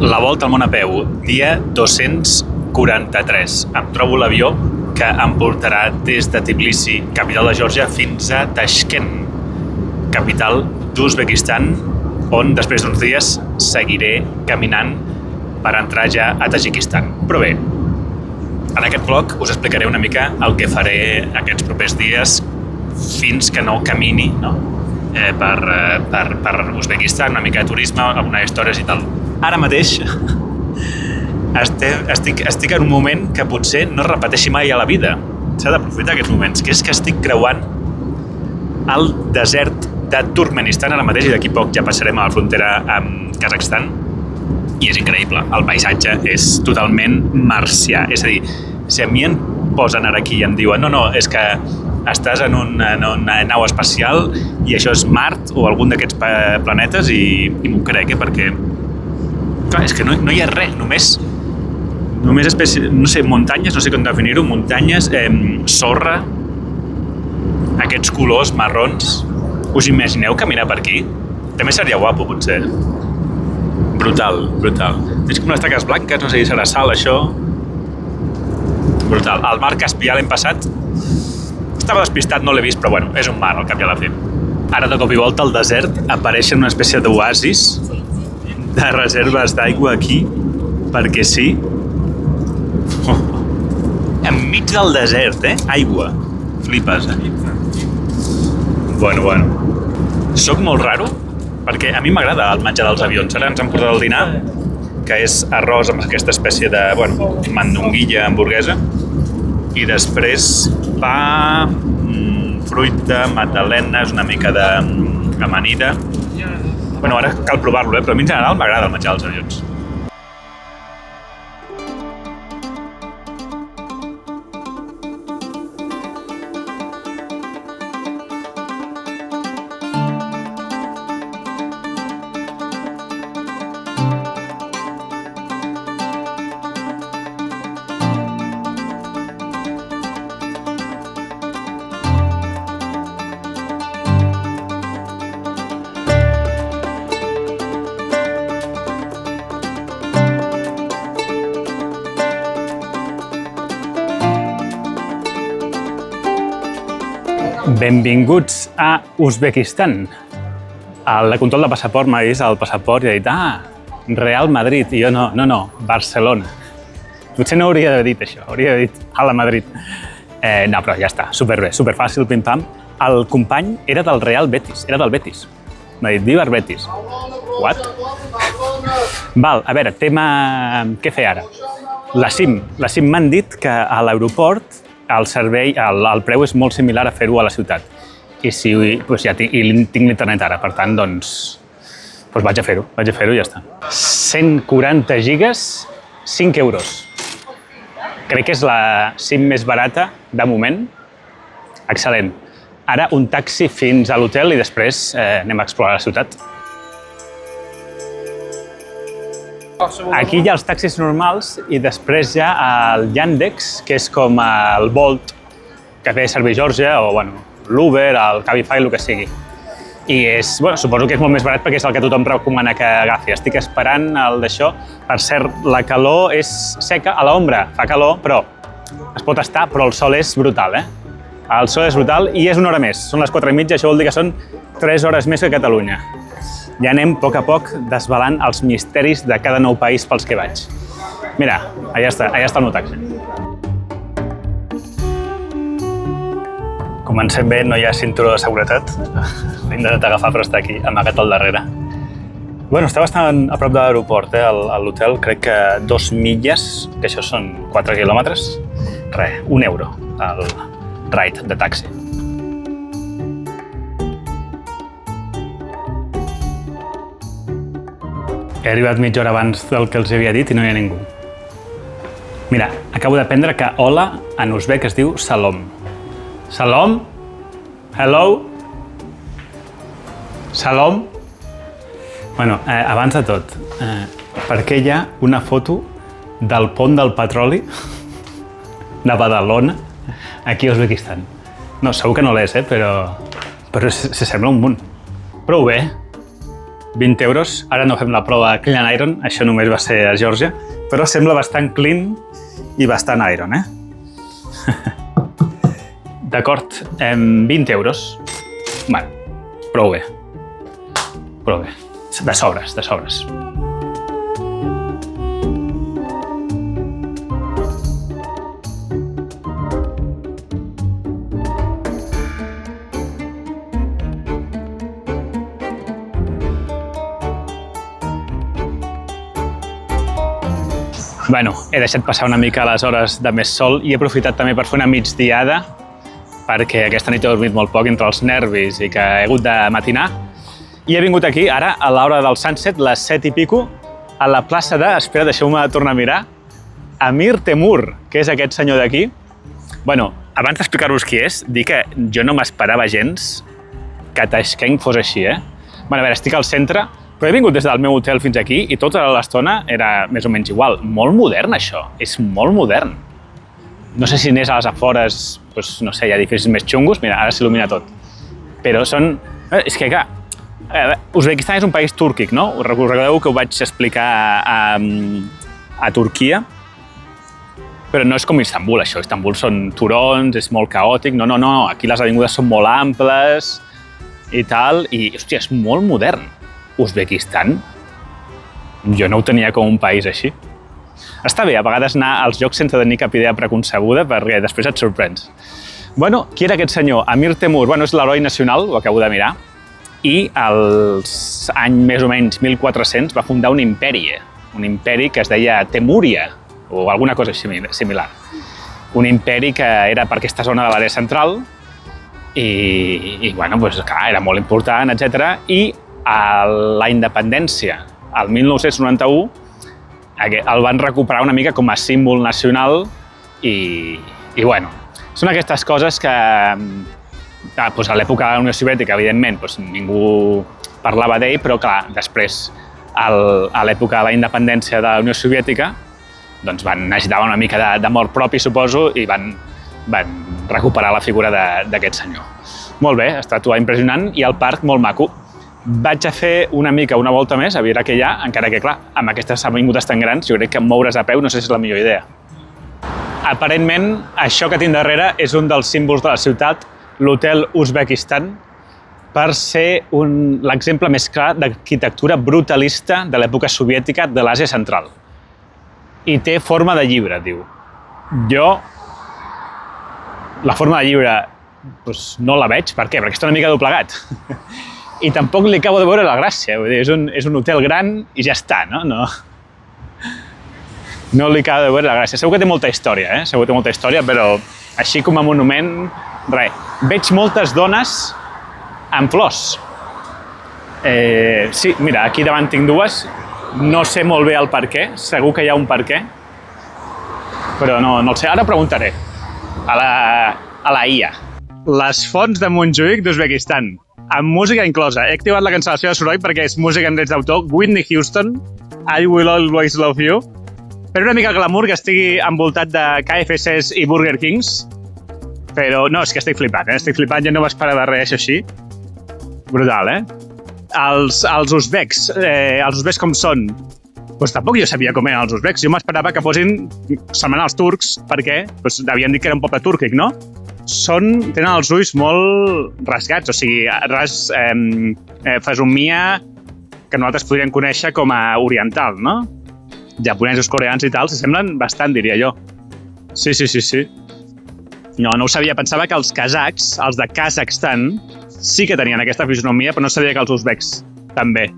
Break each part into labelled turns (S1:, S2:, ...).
S1: La volta al món a peu, dia 243. Em trobo l'avió que em portarà des de Tbilisi, capital de Geòrgia, fins a Tashkent, capital d'Uzbekistan, on després d'uns dies seguiré caminant per entrar ja a Tajikistan. Però bé, en aquest vlog us explicaré una mica el que faré aquests propers dies fins que no camini, no? Per Uzbekistan, una mica de turisme, algunes històries i tal. Ara mateix estic en un moment que potser no es repeteixi mai a la vida. S'ha d'aprofitar aquests moments, que és que estic creuant el desert de Turkmenistan ara mateix i d'aquí poc ja passarem a la frontera amb Kazakhstan i és increïble, el paisatge és totalment marcià, és a dir, si a mi em posen ara aquí i em diuen no, és que estàs en una nau espacial i això és Mart o algun d'aquests planetes i m'ho crec, perquè clar, és que no hi ha res, només espècie, no sé, muntanyes, no sé com definir-ho, muntanyes, sorra, aquests colors marrons. Us imagineu caminar per aquí? També seria guapo, potser. Brutal. Veig com les taques blanques, no sé si serà sal, això. Brutal. El mar Caspià l'hem passat. Estava despistat, no l'he vist, però bueno, és un mar, al cap i a la fi. Ara, de cop i volta, al desert apareixen una espècie d'oasis de reserves d'aigua aquí, perquè sí. Enmig del desert, aigua. Flipes, Bueno. Soc molt raro, perquè a mi m'agrada el menjar dels avions. Ara ens han portat el dinar, que és arròs amb aquesta espècie de, mandonguilla hamburguesa, i després pa, fruita, magdalenes, una mica d'amanida. Ara cal provar-lo, però a mi en general m'agrada el menjar dels avions. Benvinguts a Uzbekistan. El control de passaport m'ha vist el passaport i ha dit Real Madrid. I jo no, Barcelona. Potser no hauria d'haver dit això, hauria d'haver dit a la Madrid. No, però ja està, superbé, superfàcil, pim-pam. El company era del Real Betis, era del Betis. M'ha dit, viva el Betis. What? Val, a veure, tema... Què fer ara? La SIM m'han dit que a l'aeroport el servei, el preu és molt similar a fer-ho a la ciutat. I ja tinc l'internet ara, per tant, vaig a fer-ho i ja està. 140 gigas, 5 euros. Crec que és la SIM més barata de moment. Excel·lent. Ara un taxi fins a l'hotel i després anem a explorar la ciutat. Aquí hi ha els taxis normals i després hi ha el Yandex, que és com el Bolt que té servei Geòrgia, o l'Uber, el Cabify, el que sigui. I suposo que és molt més barat perquè és el que tothom recomana que agafi. Estic esperant el d'això. Per cert, la calor és seca, a l'ombra fa calor, però es pot estar, però el sol és brutal, El sol és brutal i és una hora més. Són les 4:30, això vol dir que són 3 hores més que a Catalunya. Ja anem a poc desvelant els misteris de cada nou país pels que vaig. Mira, allà està el meu taxi. Comencem bé, no hi ha cinturó de seguretat. L'he intentat agafar, però està aquí, amagat al darrere. Està bastant a prop de l'aeroport, a l'hotel. Crec que 2 milles, que això són 4 quilòmetres. Res, 1 euro, el ride de taxi. He arribat mitja hora abans del que els havia dit i no hi ha ningú. Mira, acabo d'aprendre que hola en uzbek es diu salom. Salom? Hello? Salom? Abans de tot, per què hi ha una foto del pont del petroli de Badalona aquí a Uzbekistan? No, segur que no l'és, però s'assembla un munt. Prou bé. 20 euros. Ara no fem la prova Clean Iron, això només va ser a Geòrgia, però sembla bastant clean i bastant iron, eh? D'acord, 20 euros. Bueno, prou bé. Prou bé. De sobres, de sobres. Bueno, he deixat passar una mica les hores de més sol i he aprofitat també per fer una migdiada perquè aquesta nit he dormit molt poc entre els nervis i que he hagut de matinar. I he vingut aquí, ara, a l'hora del sunset, les 7 i pico, a la plaça de, espera, deixeu-me tornar a mirar, Amir Temur, que és aquest senyor d'aquí. Bueno, abans d'explicar-vos qui és, dir que jo no m'esperava gens que Tashkent fos així, eh? Bueno, a veure, estic al centre, però he vingut des del meu hotel fins aquí i tota l'estona era més o menys igual. Molt modern, això. És molt modern. No sé si anés a les afores, doncs, no sé, hi ha edificis més xungos. Mira, ara s'il·lumina tot. Però són... És que, clar, Uzbekistan és un país túrquic, no? Us recordeu que ho vaig explicar a Turquia? Però no és com Istanbul, això. Istanbul són turons, és molt caòtic. No, no, no. Aquí les avingudes són molt amples i tal. I, hòstia, és molt modern. Uzbekistan, jo no ho tenia com un país així. Està bé, a vegades anar als llocs sense tenir cap idea preconcebuda perquè després et sorprens. Bueno, qui era aquest senyor? Amir Temur, bueno, és l'heroi nacional, ho acabo de mirar, i als anys més o menys 1400 va fundar un imperi que es deia Temúria, o alguna cosa similar. Un imperi que era per aquesta zona de l'àrea central i bueno, doncs, clar, era molt important, etc. I a la independència, el 1991, el van recuperar una mica com a símbol nacional i bueno, són aquestes coses que doncs a l'època de la Unió Soviètica, evidentment, doncs ningú parlava d'ell, però clar, després, a l'època de la independència de la Unió Soviètica, doncs van necessitar una mica d'amor propi, suposo, i van recuperar la figura d'aquest senyor. Molt bé, estàtua impressionant i el parc molt maco. Vaig a fer una volta més, a veure què hi ha, encara que, clar, amb aquestes avingudes tan grans, jo crec que moure's a peu no sé si és la millor idea. Aparentment, això que tinc darrere és un dels símbols de la ciutat, l'Hotel Uzbekistan, per ser l'exemple més clar d'arquitectura brutalista de l'època soviètica de l'Àsia Central. I té forma de llibre, diu. Jo, la forma de llibre, doncs no la veig. Per què? Perquè està una mica doblegat. I tampoc li acabo de veure la gràcia. Vull dir, és un hotel gran i ja està, no? No li acabo de veure la gràcia. Segur que té molta història, eh? Segur que té molta història, però així com a monument, res. Veig moltes dones amb flors. Sí, mira, aquí davant tinc dues. No sé molt bé el per què. Segur que hi ha un per què. Però no el sé. Ara preguntaré a la IA. Les fonts de Montjuïc d'Uzbekistan. Amb música inclosa. He activat la cancel·lació de soroll perquè és música en drets d'autor. Whitney Houston, I Will Always Love You. Però una mica glamour que estigui envoltat de KFCs i Burger Kings. Però no, és que estic flipant, Estic flipant, jo no m'esperava res així. Brutal, Els uzbeks, com són? Doncs tampoc jo sabia com eren els uzbeks. Jo m'esperava que fossin semblant als turcs, perquè havien dit que era un poble túrquic, no? Tenen els ulls molt rasgats, o sigui, fesomia que nosaltres podríem conèixer com a oriental, no? Japonesos, coreans i tal, s'assemblen bastant, diria jo. Sí. No ho sabia, pensava que els kazakhs, els de Kazakhstan, sí que tenien aquesta fisonomia, però no sabia que els uzbeks també.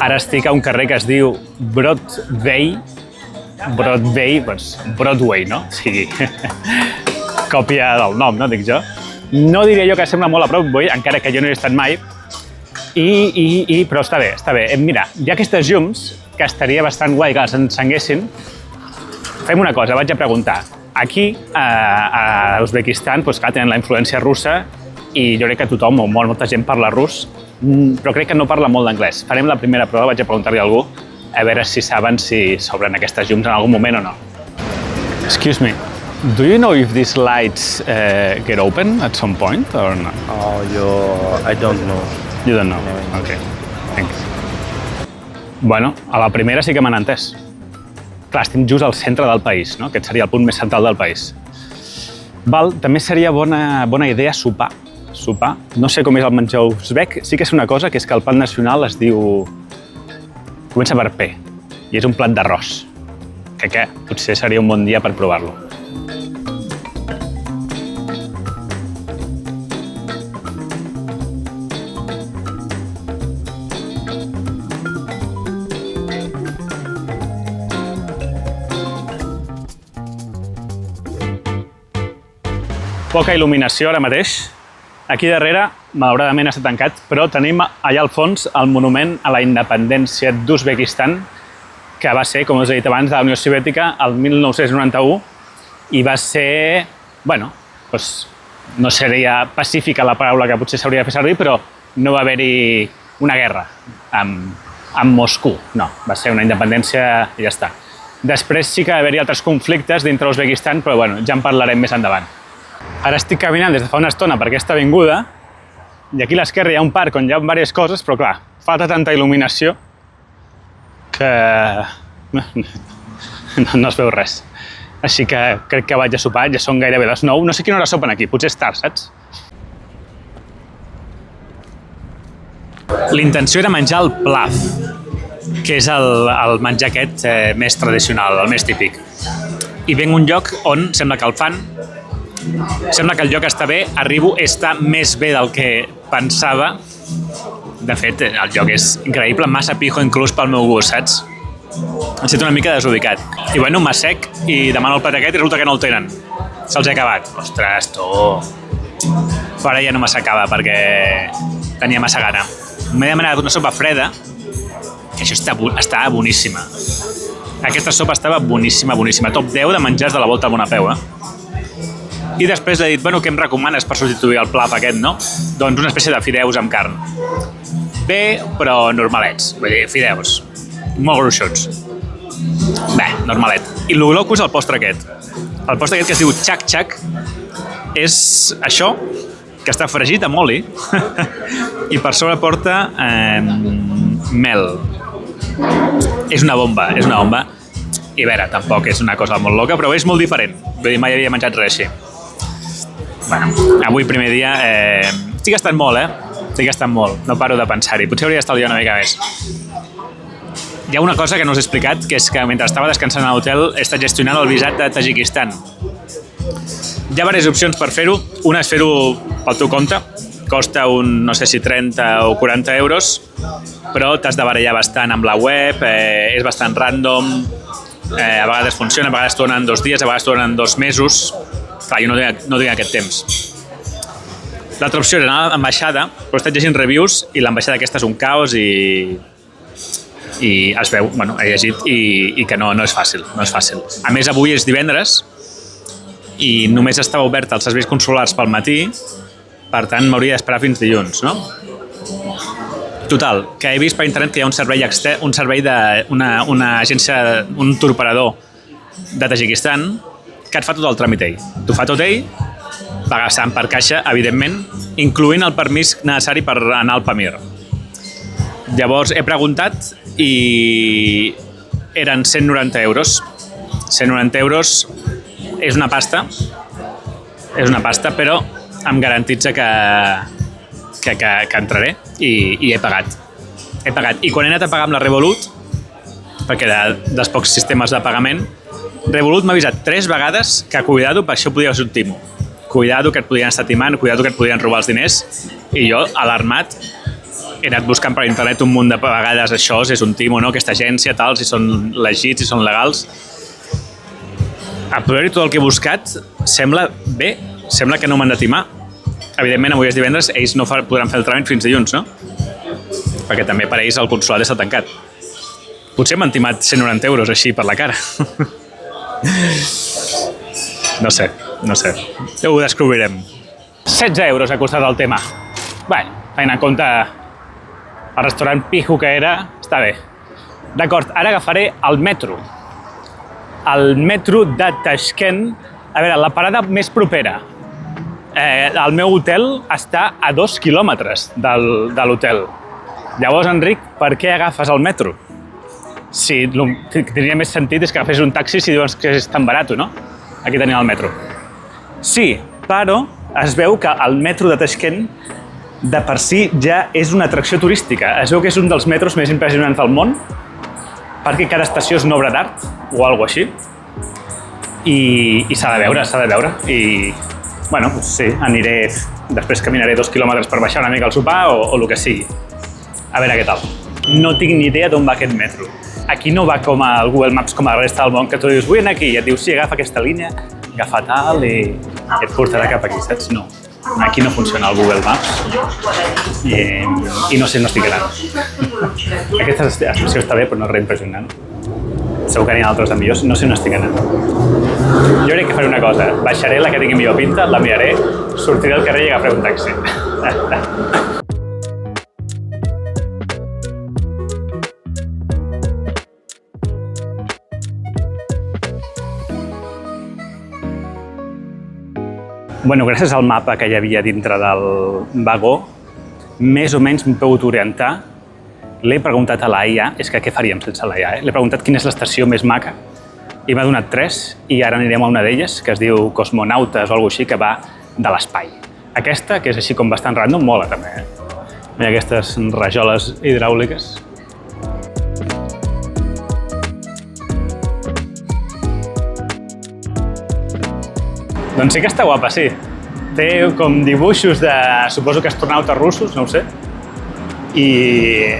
S1: Ara estic a un carrer que es diu Broadway, doncs Broadway, no? O sigui, còpia del nom, no? Dic jo. No diria jo que sembla molt a Broadway, encara que jo no hi he estat mai, però està bé. Mira, hi ha aquestes llums que estaria bastant guai que les encenguessin. Fem una cosa, vaig a preguntar. Aquí, a Uzbekistan, doncs clar, tenen la influència russa i jo crec que tothom, o molta gent parla rus, però crec que no parla molt d'anglès. Farem la primera prova, vaig a preguntar-li a algú, a veure si saben si s'obren aquestes llums en algun moment o no. Excuse me, Do you know if these lights get open at some point or not?
S2: I don't know.
S1: You don't know?
S2: No.
S1: Okay, thanks. Bueno, a la primera sí que m'han entès. Clar, estem just al centre del país, no? Aquest seria el punt més central del país. Val, també seria bona idea sopar. Sopar. No sé com és el menjar uzbek. Sí que és una cosa, que és que el plat nacional es diu... Comença per P, i és un plat d'arròs. Que potser seria un bon dia per provar-lo. Poca il·luminació ara mateix. Aquí darrere, malauradament, està tancat, però tenim allà al fons el monument a la independència d'Uzbekistan, que va ser, com us he dit abans, de la Unió Soviètica el 1991 i va ser, bueno, doncs, no seria pacífica la paraula que potser s'hauria de fer servir, però no va haver-hi una guerra amb Moscou, no, va ser una independència i ja està. Després sí que va haver-hi altres conflictes dintre d'Uzbekistan, però bueno, ja en parlarem més endavant. Ara estic caminant des de fa una estona per aquesta avinguda i aquí a l'esquerra hi ha un parc on hi ha diverses coses, però clar, falta tanta il·luminació que no es veu res. Així que crec que vaig a sopar, ja són gairebé les 9. No sé quina hora sopen aquí, potser és tard, saps? L'intenció era menjar el plaf, que és el menjar aquest més tradicional, el més típic. I venc a un lloc on sembla que el fan. Sembla que el lloc està bé, arribo, està més bé del que pensava. De fet, el lloc és increïble, massa pijo inclús pel meu gust, saps? Em sento una mica desubicat. I bueno, m'assec i demano el plat aquest i resulta que no el tenen. Se'ls ha acabat. Ostres, tu! Però ara ja no m'assecava perquè tenia massa gana. M'he demanat una sopa freda, que això estava boníssima. Aquesta sopa estava boníssima, boníssima. Top 10 de menjars de la volta al Bonapeu, I després li he dit, bueno, què em recomanes per substituir el plaf aquest, no? Doncs una espècie de fideus amb carn. Bé, però normalets. Vull dir, fideus. Molt gruixuts. Bé, normalet. I el loco és el postre aquest. El postre aquest que es diu chak-chak és això, que està fregit amb oli i per sobre porta mel. És una bomba, és una bomba. I a veure, tampoc és una cosa molt loca, però és molt diferent. Vull dir, mai havia menjat res així. Bueno, avui primer dia estic gastant molt, estic gastant molt, no paro de pensar-hi, potser hauria d'estalviar una mica més. Hi ha una cosa que no us he explicat, que és que mentre estava descansant a l'hotel he estat gestionant el visat de Tajikistan. Hi ha diverses opcions per fer-ho, una és fer-ho pel teu compte, costa no sé si 30 o 40 euros, però t'has de barallar bastant amb la web, és bastant random, a vegades funciona, a vegades t'ho donen 2 dies, a vegades t'ho donen 2 mesos. Clar, jo no tinc aquest temps. L'altra opció era anar a l'ambaixada, però he estat llegint reviews i l'ambaixada aquesta és un caos i es veu, bueno, he llegit i que no és fàcil, no és fàcil. A més, avui és divendres i només estava obert els serveis consulars pel matí, per tant m'hauria d'esperar fins dilluns, no? Total, que he vist per internet que hi ha un servei d'una agència, un turoperador de Tajikistan que et fa tot el tràmit ell. T'ho fa tot ell, pagant per caixa, evidentment, incloent el permís necessari per anar al Pamir. Llavors he preguntat i eren 190 euros. 190 euros és una pasta, però em garantitza que entraré i he pagat. I quan he anat a pagar amb la Revolut, perquè dels pocs sistemes de pagament, Revolut m'ha avisat 3 vegades que, cuidado, per això podia ser un timo. Cuidado, que et podien estar timant, cuidado, que et podien robar els diners. I jo, alarmat, he anat buscant per internet un munt de vegades això, si és un timo, no? Aquesta agència, tal, si són legits, si són legals. A priori, tot el que he buscat sembla bé, sembla que no m'han de timar. Evidentment, avui és divendres, ells no podran fer el tràmit fins dilluns, no? Perquè també per ells el consolat està tancat. Potser m'han timat 190 euros així per la cara. No sé. Ho descobrirem. 16 euros ha costat el tema. Bé, tenint en compte el restaurant pijo que era, està bé. D'acord, ara agafaré el metro. El metro de Tashkent A veure, la parada més propera. El meu hotel està a 2 quilòmetres de l'hotel. Llavors, Enric, per què agafes el metro? Sí, el que tindria més sentit és que agafés un taxi si diuen que és tan barat, no? Aquí tenim el metro. Sí, però es veu que el metro de Taixkent de per si ja és una atracció turística. Es veu que és un dels metros més impressionants del món perquè cada estació és una obra d'art o alguna així. I s'ha de veure. I, bueno, doncs sí, aniré, després caminaré 2 quilòmetres per baixar una mica al sopar o el que sigui. A veure què tal. No tinc ni idea d'on va aquest metro. Aquí no va com al Google Maps, com a la resta del món, que tu dius, vull anar aquí, i et dius, sí, agafa aquesta línia, agafa tal i et portarà cap aquí, saps? No. Aquí no funciona el Google Maps i no sé, no estic anant. Aquesta estació està bé, però no és res impressionant. Segur que n'hi ha altres de millors, no sé on estic anant. Jo crec que faré una cosa, baixaré la que tingui millor pinta, la miraré, sortiré al carrer i agafaré un taxi. Bueno, gràcies al mapa que hi havia dintre del vagó, més o menys m'he pogut orientar. L'he preguntat a la IA, és que què faríem sense la IA? L'he preguntat quina és l'estació més maca i m'ha donat 3 i ara anirem a una d'elles que es diu Cosmonautes o alguna així, que va de l'espai. Aquesta, que és així com bastant random, mola també. Mira aquestes rajoles hidràuliques. Doncs sí que està guapa, sí. Té com dibuixos de, suposo que astronautes russos, no ho sé. I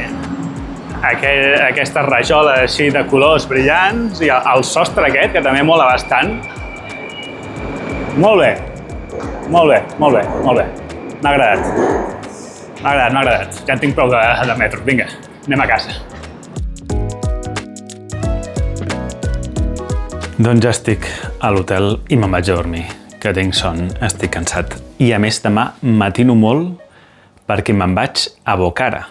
S1: aquestes rajoles així de colors brillants i el sostre aquest, que també mola bastant. Molt bé. M'ha agradat. Ja en tinc prou de metro. Vinga, anem a casa. Doncs ja estic a l'hotel i me'n vaig a dormir. Que tinc son, estic cansat. I a més demà matino molt perquè me'n vaig a Bocara.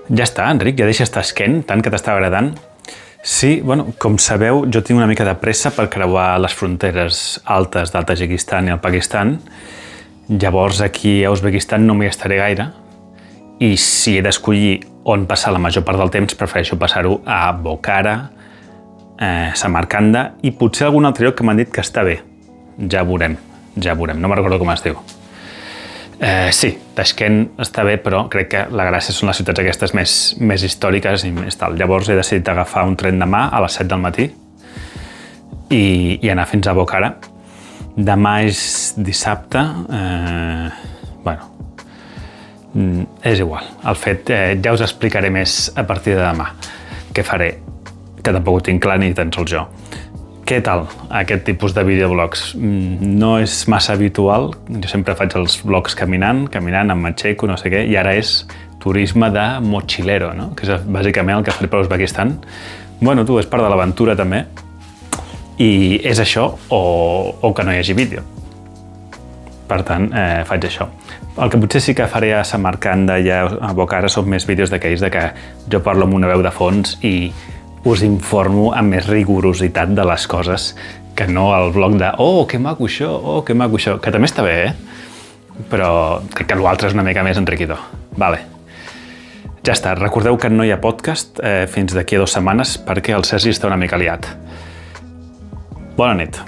S1: Ja està, Enric, ja deixes Taixkent, tant que t'està agradant. Sí, bueno, com sabeu, jo tinc una mica de pressa per creuar les fronteres altes del Tadjikistan i el Pakistan. Llavors aquí a Uzbekistan no m'hi estaré gaire. I si he d'escollir on passar la major part del temps, prefereixo passar-ho a Bocara, Samarcanda i potser algun altre lloc que m'han dit que està bé. Ja veurem. No me'n recordo com es diu. Sí, Taixkent està bé, però crec que la gràcia són les ciutats aquestes més històriques i més tal. Llavors he decidit agafar un tren demà a les 7 del matí i anar fins a Bocara. Demà és dissabte. Bueno, és igual. El fet, ja us explicaré més a partir de demà què faré, que tampoc ho tinc clar ni tan sols jo. Què tal aquest tipus de videoblogs? No és massa habitual, jo sempre faig els vlogs caminant, em m'aixeco, no sé què, i ara és turisme de mochilero, no? Que és bàsicament el que faré per Uzbekistan. Bueno, és part de l'aventura també, i és això o que no hi hagi vídeo. Per tant, faig això. El que potser sí que faré a Samarcanda i a Bocara són més vídeos d'aquells de que jo parlo amb una veu de fons i us informo amb més rigorositat de les coses que no el blog de que maco això, que també està bé, però crec que l'altre és una mica més enriquidor. Vale. Ja està, recordeu que no hi ha podcast fins d'aquí a 2 setmanes perquè el Sergi està una mica liat. Bona nit.